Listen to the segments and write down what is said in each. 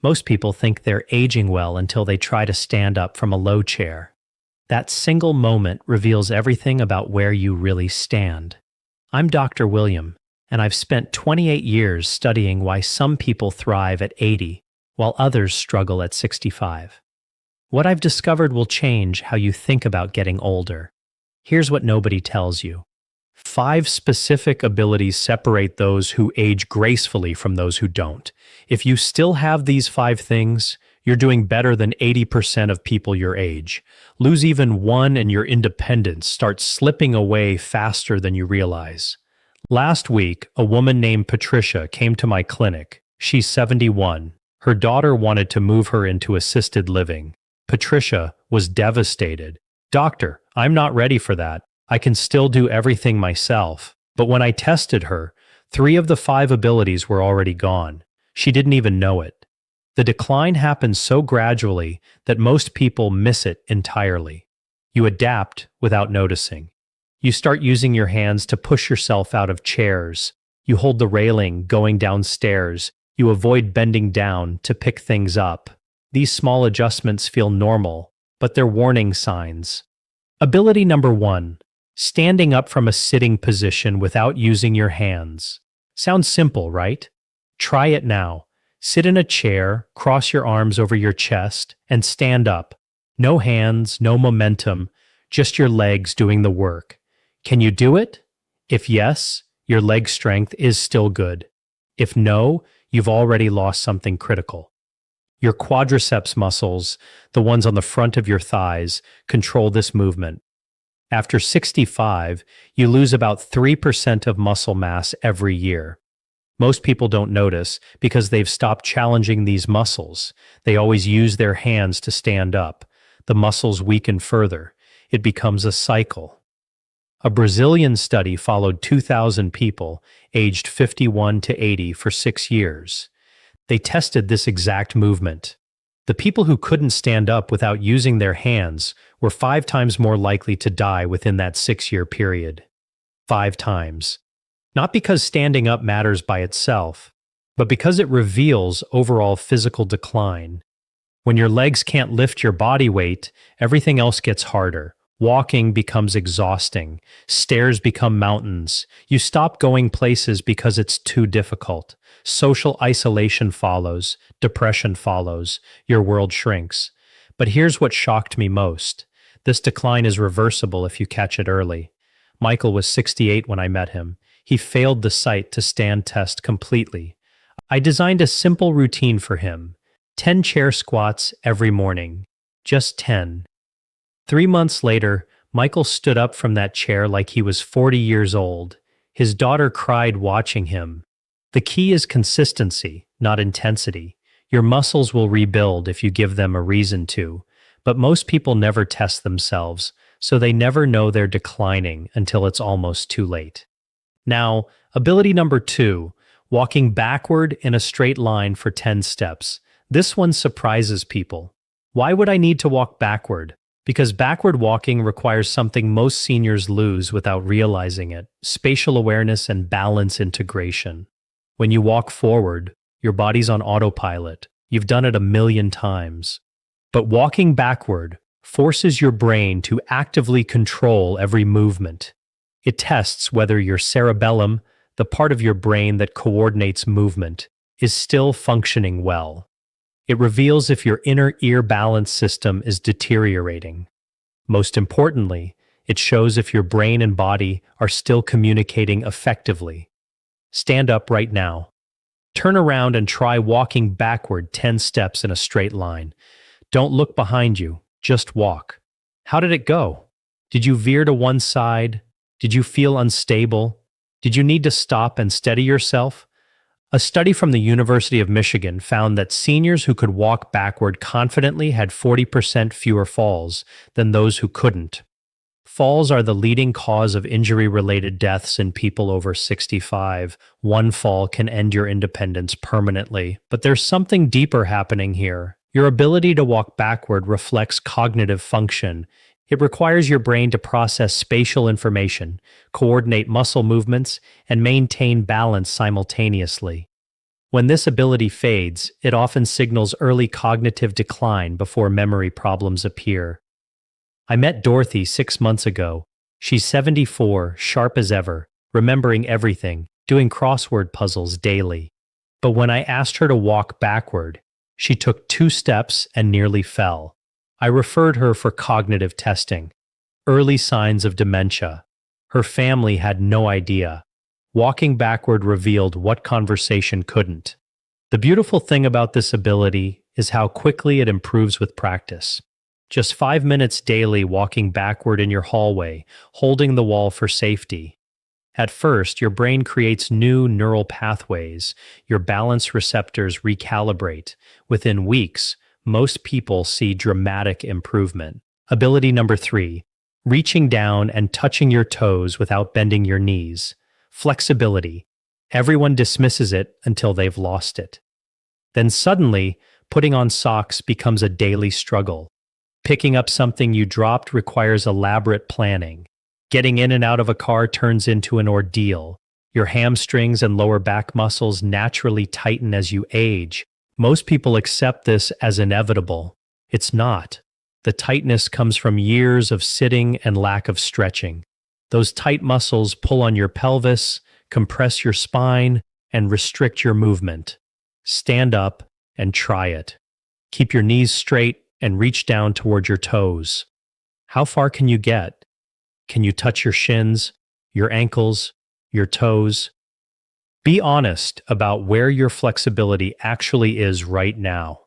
Most people think they're aging well until they try to stand up from a low chair. That single moment reveals everything about where you really stand. I'm Dr. William, and I've spent 28 years studying why some people thrive at 80 while others struggle at 65. What I've discovered will change how you think about getting older. Here's what nobody tells you. 5 specific abilities separate those who age gracefully from those who don't. If you still have these 5 things, you're doing better than 80% of people your age. Lose even one and your independence starts slipping away faster than you realize. Last week, a woman named Patricia came to my clinic. She's 71. Her daughter wanted to move her into assisted living. Patricia was devastated. "Doctor, I'm not ready for that. I can still do everything myself." But when I tested her, 3 of the 5 abilities were already gone. She didn't even know it. The decline happens so gradually that most people miss it entirely. You adapt without noticing. You start using your hands to push yourself out of chairs. You hold the railing going downstairs. You avoid bending down to pick things up. These small adjustments feel normal, but they're warning signs. Ability number 1. Standing up from a sitting position without using your hands. Sounds simple, right? Try it now. Sit in a chair, cross your arms over your chest, and stand up. No hands, no momentum, just your legs doing the work. Can you do it? If yes, your leg strength is still good. If no, you've already lost something critical. Your quadriceps muscles, the ones on the front of your thighs, control this movement. After 65, you lose about 3% of muscle mass every year. Most people don't notice because they've stopped challenging these muscles. They always use their hands to stand up. The muscles weaken further. It becomes a cycle. A Brazilian study followed 2,000 people aged 51 to 80 for 6 years. They tested this exact movement. The people who couldn't stand up without using their hands were 5 times more likely to die within that 6-year period. 5 times. Not because standing up matters by itself, but because it reveals overall physical decline. When your legs can't lift your body weight, everything else gets harder. Walking becomes exhausting. Stairs become mountains. You stop going places because it's too difficult. Social isolation follows. Depression follows. Your world shrinks. But here's what shocked me most. This decline is reversible if you catch it early. Michael was 68 when I met him. He failed the sight to stand test completely. I designed a simple routine for him. 10 chair squats every morning. Just 10. 3 months later, Michael stood up from that chair like he was 40 years old. His daughter cried watching him. The key is consistency, not intensity. Your muscles will rebuild if you give them a reason to, but most people never test themselves, so they never know they're declining until it's almost too late. Now, ability number 2, walking backward in a straight line for 10 steps. This one surprises people. Why would I need to walk backward? Because backward walking requires something most seniors lose without realizing it: spatial awareness and balance integration. When you walk forward, your body's on autopilot. You've done it 1,000,000 times. But walking backward forces your brain to actively control every movement. It tests whether your cerebellum, the part of your brain that coordinates movement, is still functioning well. It reveals if your inner ear balance system is deteriorating. Most importantly, it shows if your brain and body are still communicating effectively. Stand up right now. Turn around and try walking backward 10 steps in a straight line. Don't look behind you, just walk. How did it go? Did you veer to one side? Did you feel unstable? Did you need to stop and steady yourself? A study from the University of Michigan found that seniors who could walk backward confidently had 40% fewer falls than those who couldn't. Falls are the leading cause of injury-related deaths in people over 65. One fall can end your independence permanently. But there's something deeper happening here. Your ability to walk backward reflects cognitive function. It requires your brain to process spatial information, coordinate muscle movements, and maintain balance simultaneously. When this ability fades, it often signals early cognitive decline before memory problems appear. I met Dorothy 6 months ago. She's 74, sharp as ever, remembering everything, doing crossword puzzles daily. But when I asked her to walk backward, she took 2 steps and nearly fell. I referred her for cognitive testing. Early signs of dementia. Her family had no idea. Walking backward revealed what conversation couldn't. The beautiful thing about this ability is how quickly it improves with practice. Just 5 minutes daily walking backward in your hallway, holding the wall for safety. At first, your brain creates new neural pathways, your balance receptors recalibrate. Within weeks, most people see dramatic improvement. Ability number 3, reaching down and touching your toes without bending your knees. Flexibility. Everyone dismisses it until they've lost it. Then suddenly, putting on socks becomes a daily struggle. Picking up something you dropped requires elaborate planning. Getting in and out of a car turns into an ordeal. Your hamstrings and lower back muscles naturally tighten as you age. Most people accept this as inevitable. It's not. The tightness comes from years of sitting and lack of stretching. Those tight muscles pull on your pelvis, compress your spine, and restrict your movement. Stand up and try it. Keep your knees straight and reach down toward your toes. How far can you get? Can you touch your shins, your ankles, your toes? Be honest about where your flexibility actually is right now.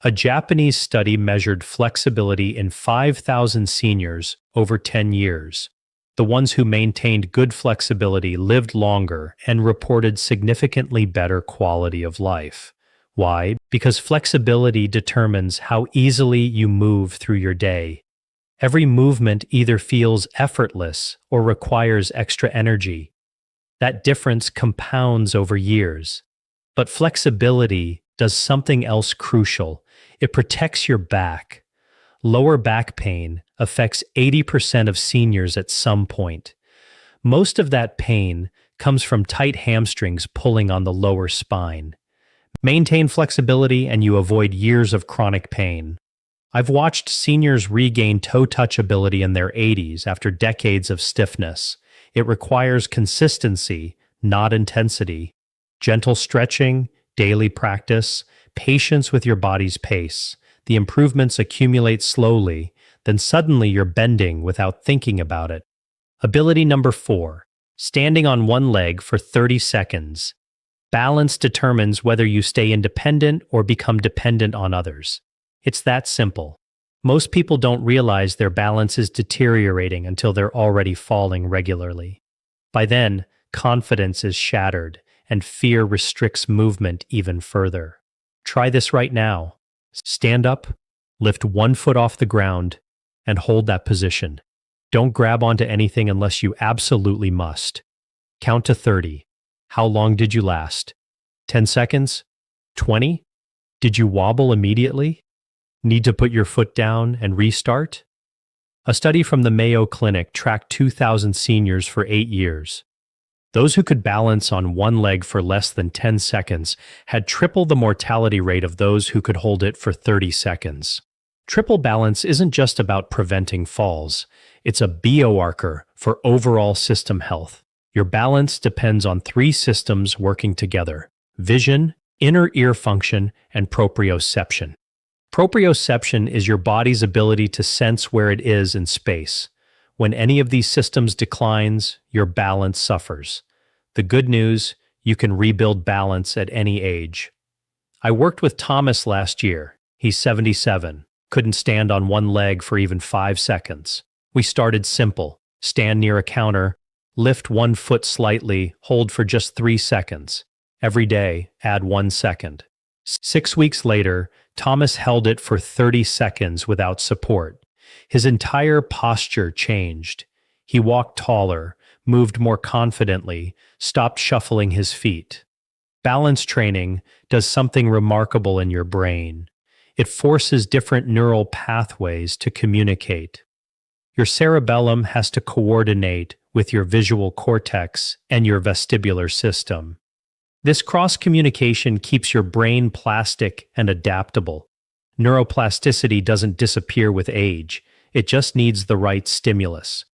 A Japanese study measured flexibility in 5,000 seniors over 10 years. The ones who maintained good flexibility lived longer and reported significantly better quality of life. Why? Because flexibility determines how easily you move through your day. Every movement either feels effortless or requires extra energy. That difference compounds over years. But flexibility does something else crucial. It protects your back. Lower back pain affects 80% of seniors at some point. Most of that pain comes from tight hamstrings pulling on the lower spine. Maintain flexibility and you avoid years of chronic pain. I've watched seniors regain toe touch ability in their 80s after decades of stiffness. It requires consistency, not intensity. Gentle stretching, daily practice, patience with your body's pace. The improvements accumulate slowly, then suddenly you're bending without thinking about it. Ability number 4, standing on one leg for 30 seconds. Balance determines whether you stay independent or become dependent on others. It's that simple. Most people don't realize their balance is deteriorating until they're already falling regularly. By then, confidence is shattered, and fear restricts movement even further. Try this right now. Stand up, lift one foot off the ground, and hold that position. Don't grab onto anything unless you absolutely must. Count to 30. How long did you last? 10 seconds? 20? Did you wobble immediately? Need to put your foot down and restart? A study from the Mayo Clinic tracked 2,000 seniors for 8 years. Those who could balance on one leg for less than 10 seconds had triple the mortality rate of those who could hold it for 30 seconds. Triple balance isn't just about preventing falls. It's a biomarker for overall system health. Your balance depends on 3 systems working together: vision, inner ear function, and proprioception. Proprioception is your body's ability to sense where it is in space. When any of these systems declines, your balance suffers. The good news, you can rebuild balance at any age. I worked with Thomas last year. He's 77, couldn't stand on one leg for even 5 seconds. We started simple: stand near a counter, lift one foot slightly, hold for just 3 seconds. Every day, add 1 second. 6 weeks later, Thomas held it for 30 seconds without support. His entire posture changed. He walked taller, moved more confidently, stopped shuffling his feet. Balance training does something remarkable in your brain. It forces different neural pathways to communicate. Your cerebellum has to coordinate with your visual cortex and your vestibular system. This cross communication keeps your brain plastic and adaptable. Neuroplasticity doesn't disappear with age, it just needs the right stimulus.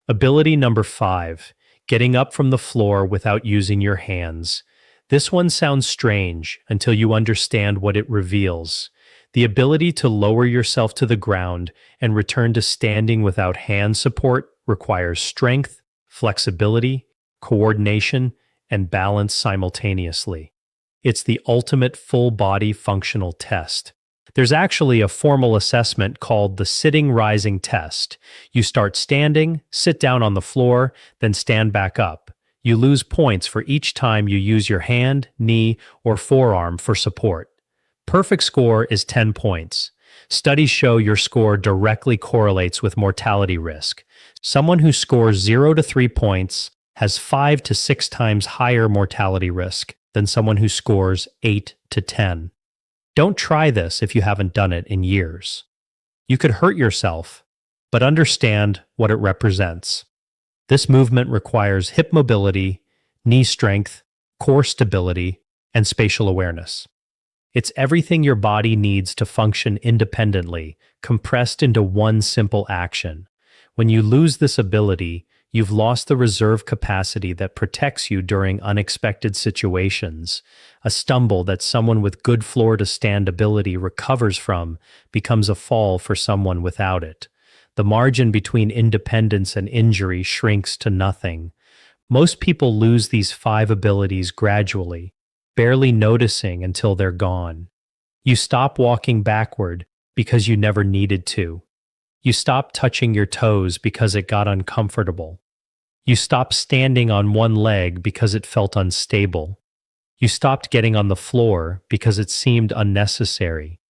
Ability number 5, getting up from the floor without using your hands. This one sounds strange until you understand what it reveals. The ability to lower yourself to the ground and return to standing without hand support requires strength, flexibility, coordination, and balance simultaneously. It's the ultimate full-body functional test. There's actually a formal assessment called the sitting rising test. You start standing, sit down on the floor, then stand back up. You lose points for each time you use your hand, knee, or forearm for support. Perfect score is 10 points. Studies show your score directly correlates with mortality risk. Someone who scores 0 to 3 points has 5 to 6 times higher mortality risk than someone who scores 8 to 10. Don't try this if you haven't done it in years. You could hurt yourself, but understand what it represents. This movement requires hip mobility, knee strength, core stability, and spatial awareness. It's everything your body needs to function independently, compressed into one simple action. When you lose this ability, you've lost the reserve capacity that protects you during unexpected situations. A stumble that someone with good floor-to-stand ability recovers from becomes a fall for someone without it. The margin between independence and injury shrinks to nothing. Most people lose these 5 abilities gradually, barely noticing until they're gone. You stop walking backward because you never needed to. You stop touching your toes because it got uncomfortable. You stopped standing on one leg because it felt unstable. You stopped getting on the floor because it seemed unnecessary.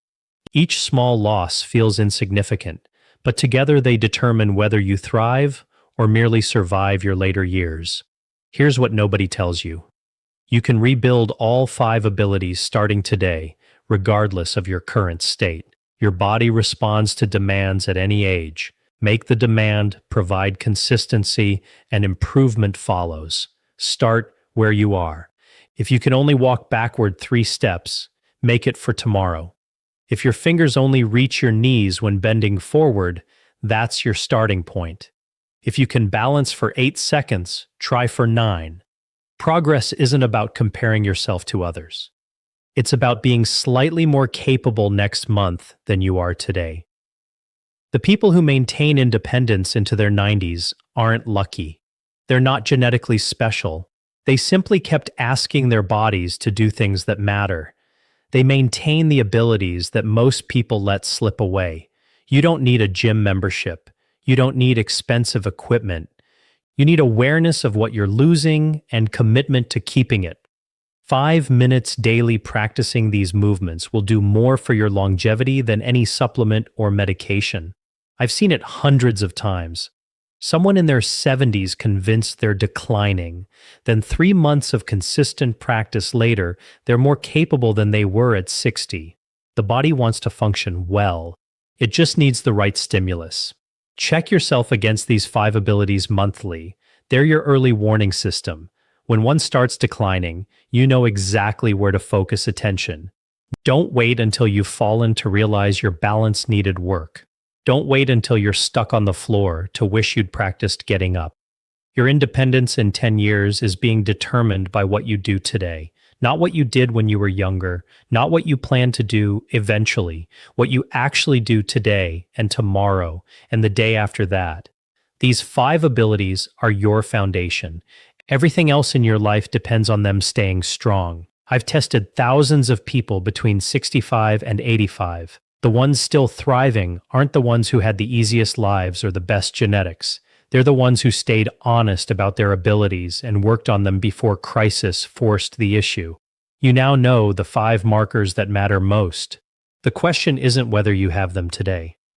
Each small loss feels insignificant, but together they determine whether you thrive or merely survive your later years. Here's what nobody tells you. You can rebuild all 5 abilities starting today, regardless of your current state. Your body responds to demands at any age. Make the demand, provide consistency, and improvement follows. Start where you are. If you can only walk backward 3 steps, make it for tomorrow. If your fingers only reach your knees when bending forward, that's your starting point. If you can balance for 8 seconds, try for 9. Progress isn't about comparing yourself to others. It's about being slightly more capable next month than you are today. The people who maintain independence into their 90s aren't lucky. They're not genetically special. They simply kept asking their bodies to do things that matter. They maintain the abilities that most people let slip away. You don't need a gym membership. You don't need expensive equipment. You need awareness of what you're losing and commitment to keeping it. 5 minutes daily practicing these movements will do more for your longevity than any supplement or medication. I've seen it hundreds of times. Someone in their 70s convinced they're declining. Then 3 months of consistent practice later, they're more capable than they were at 60. The body wants to function well. It just needs the right stimulus. Check yourself against these 5 abilities monthly. They're your early warning system. When one starts declining, you know exactly where to focus attention. Don't wait until you've fallen to realize your balance needed work. Don't wait until you're stuck on the floor to wish you'd practiced getting up. Your independence in 10 years is being determined by what you do today, not what you did when you were younger, not what you plan to do eventually, what you actually do today and tomorrow and the day after that. These 5 abilities are your foundation. Everything else in your life depends on them staying strong. I've tested thousands of people between 65 and 85. The ones still thriving aren't the ones who had the easiest lives or the best genetics. They're the ones who stayed honest about their abilities and worked on them before crisis forced the issue. You now know the 5 markers that matter most. The question isn't whether you have them today.